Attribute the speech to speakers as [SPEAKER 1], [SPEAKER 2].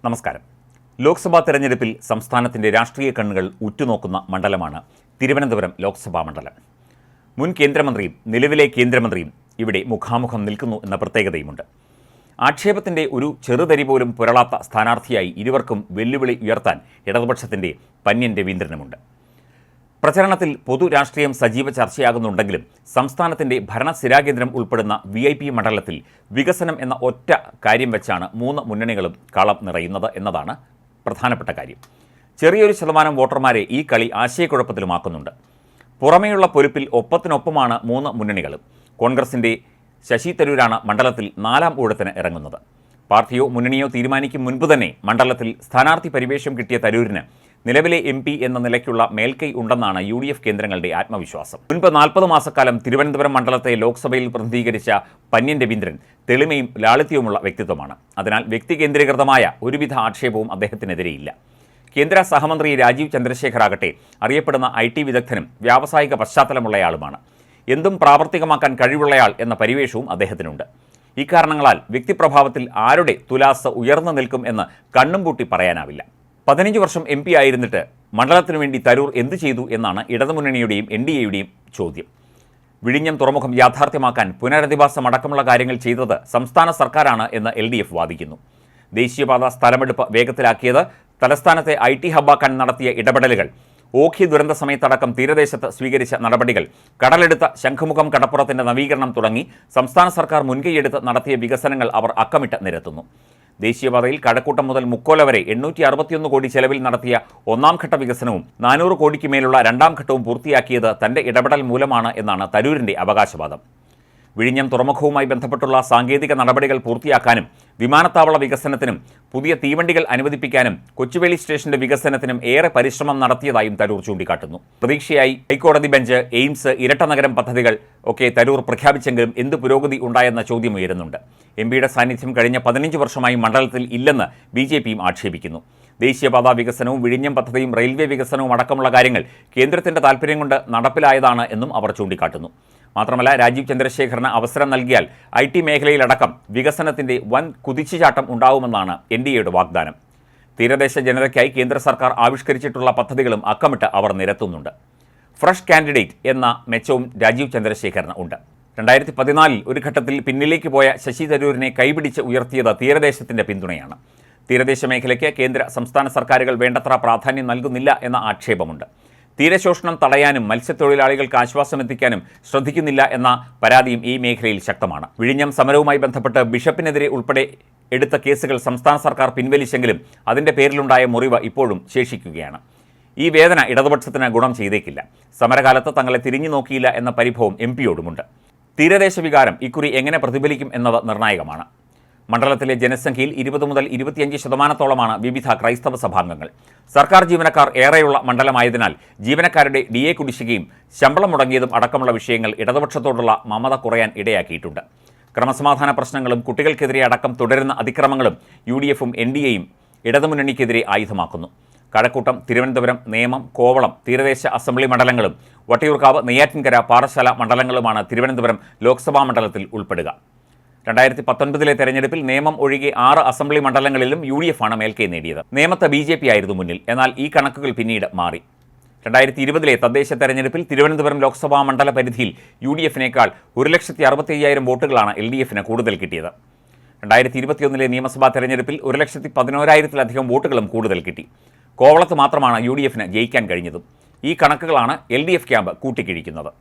[SPEAKER 1] നമസ്കാരം. ലോക്സഭാ തെരഞ്ഞെടുപ്പിൽ സംസ്ഥാനത്തിൻ്റെ രാഷ്ട്രീയ കണ്ണുകൾ ഉറ്റുനോക്കുന്ന മണ്ഡലമാണ് തിരുവനന്തപുരം ലോക്സഭാ മണ്ഡലം. മുൻ കേന്ദ്രമന്ത്രിയും നിലവിലെ കേന്ദ്രമന്ത്രിയും ഇവിടെ മുഖാമുഖം നിൽക്കുന്നു എന്ന പ്രത്യേകതയുമുണ്ട്. ആക്ഷേപത്തിൻ്റെ ഒരു ചെറുതരി പോലും പുരളാത്ത സ്ഥാനാർത്ഥിയായി ഇരുവർക്കും വെല്ലുവിളി ഉയർത്താൻ ഇടതുപക്ഷത്തിൻ്റെ പന്ന്യൻ രവീന്ദ്രനുമുണ്ട്. പ്രചരണത്തിൽ പൊതു രാഷ്ട്രീയം സജീവ ചർച്ചയാകുന്നുണ്ടെങ്കിലും സംസ്ഥാനത്തിൻ്റെ ഭരണസ്ഥിരാകേന്ദ്രം ഉൾപ്പെടുന്ന VIP മണ്ഡലത്തിൽ വികസനം എന്ന ഒറ്റ കാര്യം വെച്ചാണ് മൂന്ന് മുന്നണികളും കളം നിറയുന്നത് എന്നതാണ് പ്രധാനപ്പെട്ട കാര്യം. ചെറിയൊരു ശതമാനം വോട്ടർമാരെ ഈ കളി ആശയക്കുഴപ്പത്തിലുമാക്കുന്നുണ്ട്. പുറമേയുള്ള പൊരുപ്പിൽ ഒപ്പത്തിനൊപ്പമാണ് മൂന്ന് മുന്നണികളും. കോൺഗ്രസിൻ്റെ ശശി തരൂരാണ് മണ്ഡലത്തിൽ 4ാം ഊഴത്തിന് ഇറങ്ങുന്നത്. പാർട്ടിയോ മുന്നണിയോ തീരുമാനിക്കും മുൻപ് തന്നെ മണ്ഡലത്തിൽ സ്ഥാനാർത്ഥി പരിവേഷം കിട്ടിയ തരൂരിന് നിലവിലെ MP എന്ന നിലയ്ക്കുള്ള മേൽക്കൈ ഉണ്ടെന്നാണ് UDF കേന്ദ്രങ്ങളുടെ ആത്മവിശ്വാസം. മുൻപ് 40 മാസക്കാലം തിരുവനന്തപുരം മണ്ഡലത്തെ ലോക്സഭയിൽ പ്രതിനിധീകരിച്ച പന്ന്യൻ രവീന്ദ്രൻ തെളിമയും ലാളിത്യവുമുള്ള വ്യക്തിത്വമാണ്. അതിനാൽ വ്യക്തി കേന്ദ്രീകൃതമായ ഒരുവിധ ആക്ഷേപവും അദ്ദേഹത്തിനെതിരെയില്ല. കേന്ദ്ര സഹമന്ത്രി രാജീവ് ചന്ദ്രശേഖർ ആകട്ടെ അറിയപ്പെടുന്ന IT വിദഗ്ധനും വ്യാവസായിക പശ്ചാത്തലമുള്ളയാളുമാണ്. എന്തും പ്രാവർത്തികമാക്കാൻ കഴിവുള്ളയാൾ എന്ന പരിവേഷവും അദ്ദേഹത്തിനുണ്ട്. ഇക്കാരണങ്ങളാൽ വ്യക്തിപ്രഭാവത്തിൽ ആരുടെ തുലാസ് ഉയർന്നു നിൽക്കും എന്ന് കണ്ണും പൂട്ടി പറയാനാവില്ല. 15 വർഷം MP ആയിരുന്നിട്ട് മണ്ഡലത്തിനു വേണ്ടി തരൂർ എന്തു ചെയ്തു എന്നാണ് ഇടതുമുന്നണിയുടെയും NDAയുടെയും ചോദ്യം. വിഴിഞ്ഞം തുറമുഖം യാഥാർത്ഥ്യമാക്കാൻ പുനരധിവാസം അടക്കമുള്ള കാര്യങ്ങൾ ചെയ്തത് സംസ്ഥാന സർക്കാരാണ് എന്ന് LDF വാദിക്കുന്നു. ദേശീയപാത സ്ഥലമെടുപ്പ് വേഗത്തിലാക്കിയത്, തലസ്ഥാനത്തെ IT ഹബ്ബാക്കാൻ നടത്തിയ ഇടപെടലുകൾ, ഓഖി ദുരന്ത സമയത്തടക്കം തീരദേശത്ത് സ്വീകരിച്ച നടപടികൾ, കടലെടുത്ത ശംഖുമുഖം കടപ്പുറത്തിൻ്റെ നവീകരണം തുടങ്ങി സംസ്ഥാന സർക്കാർ മുൻകൈയെടുത്ത് നടത്തിയ വികസനങ്ങൾ അവർ അക്കമിട്ട് നിരത്തുന്നു. ദേശീയപാതയിൽ കഴക്കൂട്ടം മുതൽ മുക്കോല വരെ 861 കോടി ചെലവിൽ നടത്തിയ 1ാം ഘട്ട വികസനവും 400 കോടിക്ക് മേലുള്ള 2ാം ഘട്ടവും പൂർത്തിയാക്കിയത് തൻ്റെ ഇടപെടൽ മൂലമാണ് എന്നാണ് തരൂരിൻ്റെ അവകാശവാദം. വിഴിഞ്ഞം തുറമുഖവുമായി ബന്ധപ്പെട്ടുള്ള സാങ്കേതിക നടപടികൾ പൂർത്തിയാക്കാനും വിമാനത്താവള വികസനത്തിനും പുതിയ തീവണ്ടികൾ അനുവദിപ്പിക്കാനും കൊച്ചുവേളി സ്റ്റേഷന്റെ വികസനത്തിനും ഏറെ പരിശ്രമം നടത്തിയതായും തരൂർ ചൂണ്ടിക്കാട്ടുന്നു. പ്രതീക്ഷയായി ഹൈക്കോടതി ബെഞ്ച്, എയിംസ്, ഇരട്ട നഗരം പദ്ധതികൾ ഒക്കെ തരൂർ പ്രഖ്യാപിച്ചെങ്കിലും എന്ത് പുരോഗതി ഉണ്ടായെന്ന ചോദ്യം ഉയരുന്നുണ്ട്. MPയുടെ സാന്നിധ്യം കഴിഞ്ഞ 15 വർഷമായി മണ്ഡലത്തിൽ ഇല്ലെന്ന് BJPയും ആക്ഷേപിക്കുന്നു. ദേശീയപാതാ വികസനവും വിഴിഞ്ഞം പദ്ധതിയും റെയിൽവേ വികസനവും അടക്കമുള്ള കാര്യങ്ങൾ കേന്ദ്രത്തിൻ്റെ താൽപ്പര്യം കൊണ്ട് നടപ്പിലായതാണ് എന്നും അവർ ചൂണ്ടിക്കാട്ടുന്നു. മാത്രമല്ല, രാജീവ് ചന്ദ്രശേഖറിന് അവസരം നൽകിയാൽ IT മേഖലയിലടക്കം വികസനത്തിൻ്റെ വൻ കുതിച്ചുചാട്ടം ഉണ്ടാവുമെന്നാണ് NDAയുടെ വാഗ്ദാനം. തീരദേശ ജനതയ്ക്കായി കേന്ദ്ര സർക്കാർ ആവിഷ്കരിച്ചിട്ടുള്ള പദ്ധതികളും അക്കമിട്ട് അവർ നിരത്തുന്നുണ്ട്. ഫ്രഷ് കാൻഡിഡേറ്റ് എന്ന മെച്ചവും രാജീവ് ചന്ദ്രശേഖറിന് ഉണ്ട്. 2014 ഒരു ഘട്ടത്തിൽ പിന്നിലേക്ക് പോയ ശശി തരൂരിനെ കൈപിടിച്ച് ഉയർത്തിയത് തീരദേശത്തിൻ്റെ പിന്തുണയാണ്. തീരദേശ മേഖലയ്ക്ക് കേന്ദ്ര സംസ്ഥാന സർക്കാരുകൾ വേണ്ടത്ര പ്രാധാന്യം നൽകുന്നില്ല എന്ന ആക്ഷേപമുണ്ട്. തീരശോഷണം തടയാനും മത്സ്യത്തൊഴിലാളികൾക്ക് ആശ്വാസമെത്തിക്കാനും ശ്രദ്ധിക്കുന്നില്ല എന്ന പരാതിയും ഈ മേഖലയിൽ ശക്തമാണ്. വിഴിഞ്ഞം സമരവുമായി ബന്ധപ്പെട്ട് ബിഷപ്പിനെതിരെ ഉൾപ്പെടെ എടുത്ത കേസുകൾ സംസ്ഥാന സർക്കാർ പിൻവലിച്ചെങ്കിലും അതിൻ്റെ പേരിലുണ്ടായ മുറിവ് ഇപ്പോഴും ശേഷിക്കുകയാണ്. ഈ വേദന ഇടതുപക്ഷത്തിന് ഗുണം ചെയ്തേക്കില്ല. സമരകാലത്ത് തങ്ങളെ തിരിഞ്ഞു നോക്കിയില്ല എന്ന പരിഭവം MPയോടുമുണ്ട്. തീരദേശ വികാരം ഇക്കുറി എങ്ങനെ പ്രതിഫലിക്കും എന്നത് നിർണായകമാണ്. മണ്ഡലത്തിലെ ജനസംഖ്യയിൽ 20 മുതൽ 25% വിവിധ ക്രൈസ്തവ സഭാംഗങ്ങൾ. സർക്കാർ ജീവനക്കാർ ഏറെയുള്ള മണ്ഡലമായതിനാൽ ജീവനക്കാരുടെ DA കുടിശ്ശികയും ശമ്പളം മുടങ്ങിയതും അടക്കമുള്ള വിഷയങ്ങൾ ഇടതുപക്ഷത്തോടുള്ള മമത കുറയാൻ ഇടയാക്കിയിട്ടുണ്ട്. ക്രമസമാധാന പ്രശ്നങ്ങളും കുട്ടികൾക്കെതിരെ അടക്കം തുടരുന്ന അതിക്രമങ്ങളും UDFും NDAയും ഇടതുമുന്നണിക്കെതിരെ ആയുധമാക്കുന്നു. കഴക്കൂട്ടം, തിരുവനന്തപുരം, നേമം, കോവളം തീരദേശ അസംബ്ലി മണ്ഡലങ്ങളും വട്ടിയൂർക്കാവ്, നെയ്യാറ്റിൻകര, പാറശാല മണ്ഡലങ്ങളുമാണ് തിരുവനന്തപുരം ലോക്സഭാ മണ്ഡലത്തിൽ ഉൾപ്പെടുക. 2019 തെരഞ്ഞെടുപ്പിൽ നേമം ഒഴികെ 6 അസംബ്ലി മണ്ഡലങ്ങളിലും UDF ആണ് മേൽക്കൈ നേടിയത്. നേമത്ത് BJP ആയിരുന്നു മുന്നിൽ. എന്നാൽ ഈ കണക്കുകൾ പിന്നീട് മാറി. 2020 തദ്ദേശ തെരഞ്ഞെടുപ്പിൽ തിരുവനന്തപുരം ലോക്സഭാ മണ്ഡല പരിധിയിൽ UDFിനേക്കാൾ 1,65,000 വോട്ടുകളാണ് LDFിന് കൂടുതൽ കിട്ടിയത്. 2021 നിയമസഭാ തെരഞ്ഞെടുപ്പിൽ 1,11,000-ലധികം വോട്ടുകളും കൂടുതൽ കിട്ടി. കോവളത്ത് മാത്രമാണ് UDFിന് ജയിക്കാൻ കഴിഞ്ഞതും. ഈ കണക്കുകളാണ് LDF ക്യാമ്പ് കൂട്ടിക്കിഴിക്കുന്നത്.